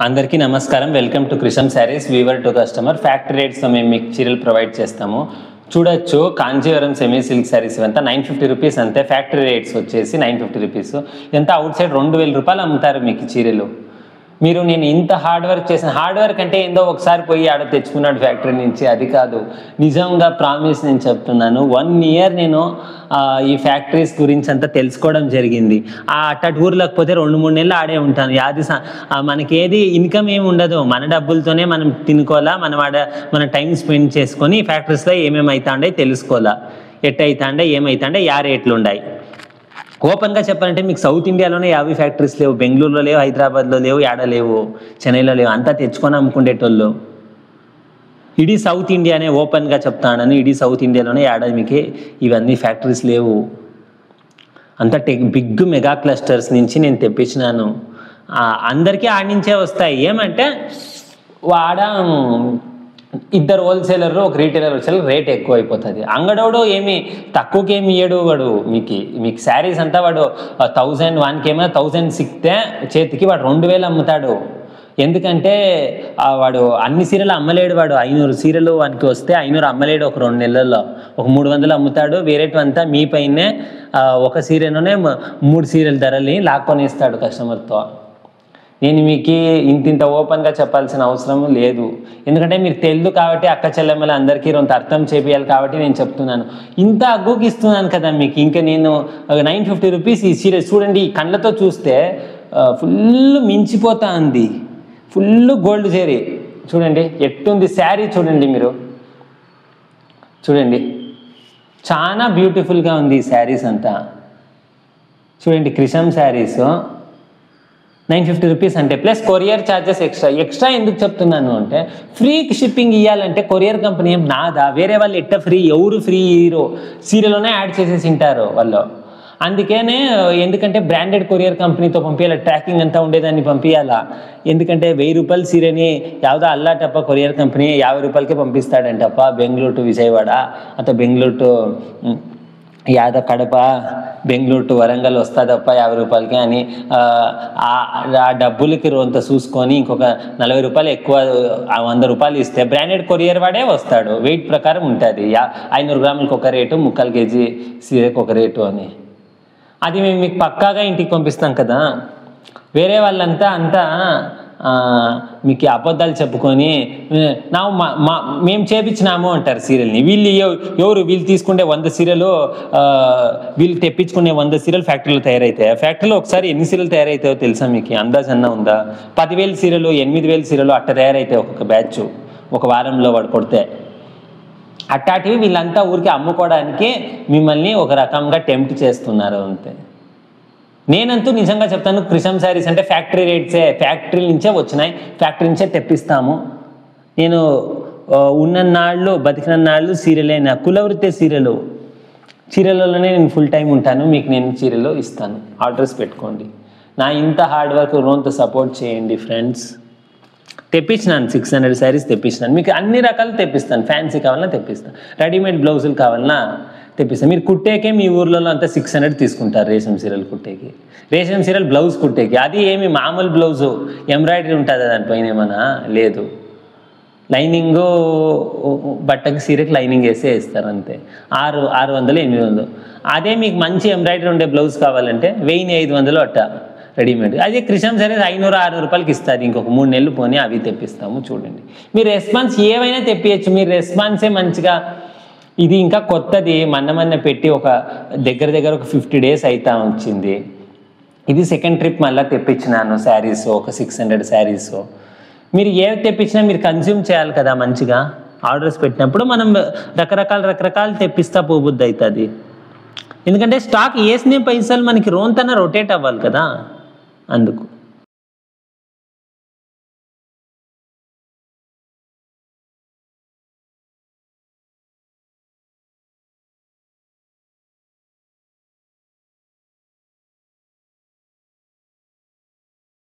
అందరికీ నమస్కారం. Welcome to Krisham sarees. Weaver to customer. Factory రేట్స్తో మేము మీకు చీరలు ప్రొవైడ్ చేస్తాము. చూడొచ్చు, కాంచీవరం సెమీ సిల్క్ శారీస్ ఇవంతా 950 రూపీస్ అంతే. ఫ్యాక్టరీ రేట్స్ వచ్చేసి 950 రూపీస్. ఇదంతా అవుట్ సైడ్ 2000 రూపాయలు అమ్ముతారు మీకు చీరలు. మీరు నేను ఇంత హార్డ్ వర్క్ చేసిన, హార్డ్ వర్క్ అంటే ఏందో ఒకసారి పోయి ఆడ తెచ్చుకున్నాడు ఫ్యాక్టరీ నుంచి, అది కాదు. నిజంగా ప్రామిస్ నేను చెప్తున్నాను, 1 ఇయర్ నేను ఈ ఫ్యాక్టరీస్ గురించి అంతా తెలుసుకోవడం జరిగింది. అట్ట ఊర్లోకి పోతే 2-3 నెలలు ఆడే ఉంటాను. మనకేది ఇన్కమ్ ఏమి ఉండదు, మన డబ్బులతోనే మనం తినుకోవాలా, మన టైం స్పెండ్ చేసుకొని ఫ్యాక్టరీస్లో ఏమేమి అవుతాండే తెలుసుకోవాలా, ఎట్టయితాండే ఏమవుతాండే, యా రేట్లు ఉన్నాయి. ఓపెన్గా చెప్పాలంటే మీకు సౌత్ ఇండియాలోనే 50 ఫ్యాక్టరీస్ లేవు. బెంగళూరులో లేవు, హైదరాబాద్లో లేవు, యాడ లేవు, చెన్నైలో లేవు. అంతా తెచ్చుకొని అమ్ముకునేటోళ్ళు. ఇడీ సౌత్ ఇండియానే, ఓపెన్గా చెప్తానని, ఇడీ సౌత్ ఇండియాలోనే యాడ మీకు ఇవన్నీ ఫ్యాక్టరీస్ లేవు. అంతా బిగ్ మెగా క్లస్టర్స్ నుంచి నేను తెప్పించినాను. అందరికీ ఆడించే వస్తాయి. ఏమంటే వాడ ఇద్దరు హోల్సేలర్లు, ఒక రీటైలర్ వచ్చేసరికి రేట్ ఎక్కువ అయిపోతుంది. అంగడోడు ఏమి తక్కువకి ఏమి ఇయ్యడు. వాడు మీకు శారీస్ అంతా వాడు 1000, వానికేమో 1000 సిక్తే చేతికి వాడు 2000 అమ్ముతాడు. ఎందుకంటే వాడు అన్ని సీరలు అమ్మలేడు. వాడు 500 సీరలు వానికి వస్తే 500 అమ్మలేడు ఒక 2 నెలల్లో. ఒక 300 అమ్ముతాడు. వేరేటివంతా మీ పైనే ఒక సీరలోనే 3 సీరల ధరల్ని లాక్కొని ఇస్తాడు కస్టమర్తో. నేను మీకు ఇంత ఓపెన్గా చెప్పాల్సిన అవసరం లేదు. ఎందుకంటే మీరు తెలుగు కాబట్టి, అక్క చెల్లెమ్మల అందరికీ కొంత అర్థం చేయాలి కాబట్టి నేను చెప్తున్నాను. ఇంత అగ్గుకి ఇస్తున్నాను కదా మీకు. ఇంకా నేను 950 రూపీస్ ఈ సీర చూడండి. ఈ కళ్ళతో చూస్తే ఫుల్ మించిపోతా ఉంది. ఫుల్ గోల్డ్ జరీ చూడండి ఎట్టుంది శారీ. చూడండి మీరు, చూడండి చాలా బ్యూటిఫుల్గా ఉంది ఈ శారీస్ అంతా. చూడండి, క్రిషమ్ శారీస్ 950 రూపీస్ అంటే ప్లస్ కొరియర్ ఛార్జెస్ ఎక్స్ట్రా ఎందుకు చెప్తున్నాను అంటే, ఫ్రీ షిప్పింగ్ ఇవ్వాలంటే కొరియర్ కంపెనీ ఏం నాదా, వేరే వాళ్ళు ఎట్ట ఫ్రీ, ఎవరు ఫ్రీ హీరో సీరియల్లోనే యాడ్ చేసేసి ఉంటారు వాళ్ళు. అందుకనే ఎందుకంటే బ్రాండెడ్ కొరియర్ కంపెనీతో పంపించాలి, ట్రాకింగ్ అంతా ఉండేదాన్ని పంపించాలా. ఎందుకంటే 1000 రూపాయల సీరని ಯಾವುದೋ అల్లాటప్ప కొరియర్ కంపెనీ 50 రూపాయలకే పంపిస్తాడంటప్ప. బెంగళూరు టు విజయవాడ, అంత బెంగళూరు టు యాదో కడప, బెంగళూరు టు వరంగల్ వస్తుందప్ప 50 రూపాయలకి అని. ఆ డబ్బులకి అంత చూసుకొని ఇంకొక 40 రూపాయలు ఎక్కువ, 100 రూపాయలు ఇస్తే బ్రాండెడ్ కొరియర్ వాడే వస్తాడు. వెయిట్ ప్రకారం ఉంటుంది. 500 గ్రాములకు ఒక రేటు, 3/4 కేజీ సీరకు ఒక రేటు అని. అది మేము మీకు పక్కాగా ఇంటికి పంపిస్తాం కదా. వేరే వాళ్ళంతా మీకు అబద్ధాలు చెప్పుకొని మేము చేపించినాము అంటారు సీరియల్ని. వీళ్ళు తీసుకుంటే 100 సీరియలు, వీళ్ళు తెప్పించుకునే 100 సీరియల్ ఫ్యాక్టరీలో తయారవుతాయి. ఫ్యాక్టరీలో ఒకసారి ఎన్ని సీరియల్ తయారవుతాయో తెలుసా మీకు? అందాజ అన్న ఉందా? 10,000 సీరియలు, 8,000 సీరియలు అట్ట తయారవుతాయి ఒక్కొక్క బ్యాచ్ ఒక వారంలో వాడు కొడితే. అట్టాటివి వీళ్ళంతా ఊరికి అమ్ముకోవడానికి మిమ్మల్ని ఒక రకంగా టెంప్ట్ చేస్తున్నారు అంతే. నేనంతూ నిజంగా చెప్తాను, క్రిషమ్ శారీస్ అంటే ఫ్యాక్టరీ రేట్సే, ఫ్యాక్టరీ నుంచే వచ్చినాయి, ఫ్యాక్టరీ నుంచే తెప్పిస్తాము. నేను ఉన్నన్నాళ్ళు, బతికినన్నాళ్ళు సీరియలే నా కులవృత్తే. చీరలలోనే నేను ఫుల్ టైం ఉంటాను. మీకు నేను చీరలు ఇస్తాను, ఆర్డర్స్ పెట్టుకోండి. నా ఇంత హార్డ్ వర్క్ రోంత సపోర్ట్ చేయండి ఫ్రెండ్స్. తెప్పించినాను 600 శారీస్ తెప్పించినాను. మీకు అన్ని రకాలు తెప్పిస్తాను. ఫ్యాన్సీ కావాలన్నా తెప్పిస్తాను, రెడీమేడ్ బ్లౌజులు కావాలన్నా తెప్పిస్తాను. మీరు కుట్టేకే మీ ఊర్లలో అంతా 600 తీసుకుంటారు రేషం సీరియల్ కుట్టేకి, రేషం సీరియల్ బ్లౌజ్ కుట్టేకి. అది ఏమి మామూలు బ్లౌజు ఎంబ్రాయిడరీ ఉంటుందా దానిపైన? ఏమన్నా లేదు. లైనింగు బట్టకి సీరకు లైనింగ్ వేస్తారు అంతే. 600, 800. అదే మీకు మంచి ఎంబ్రాయిడరీ ఉండే బ్లౌజ్ కావాలంటే 1500 అట్ట రెడీమేడ్. అదే క్రిషమ్ శారీస్ 500-600 రూపాయలకి ఇస్తుంది. ఇంకొక 3 నెలలు పోనీ అవి తెప్పిస్తాము. చూడండి, మీ రెస్పాన్స్ ఏవైనా తెప్పించచ్చు. మీ రెస్పాన్సే మంచిగా. ఇది ఇంకా కొత్తది, మొన్న పెట్టి ఒక దగ్గర ఒక 50 డేస్ అవుతా వచ్చింది. ఇది సెకండ్ ట్రిప్ మళ్ళీ తెప్పించినాను శారీస్, ఒక 600 శారీస్. మీరు ఏవి తెప్పించినా మీరు కన్జ్యూమ్ చేయాలి కదా మంచిగా. ఆర్డర్స్ పెట్టినప్పుడు మనం రకరకాలు తెప్పిస్తా పోబుద్ది అవుతుంది. ఎందుకంటే స్టాక్ వేసిన పైసలు మనకి రోంతన రొటేట్ అవ్వాలి కదా, అందుకు.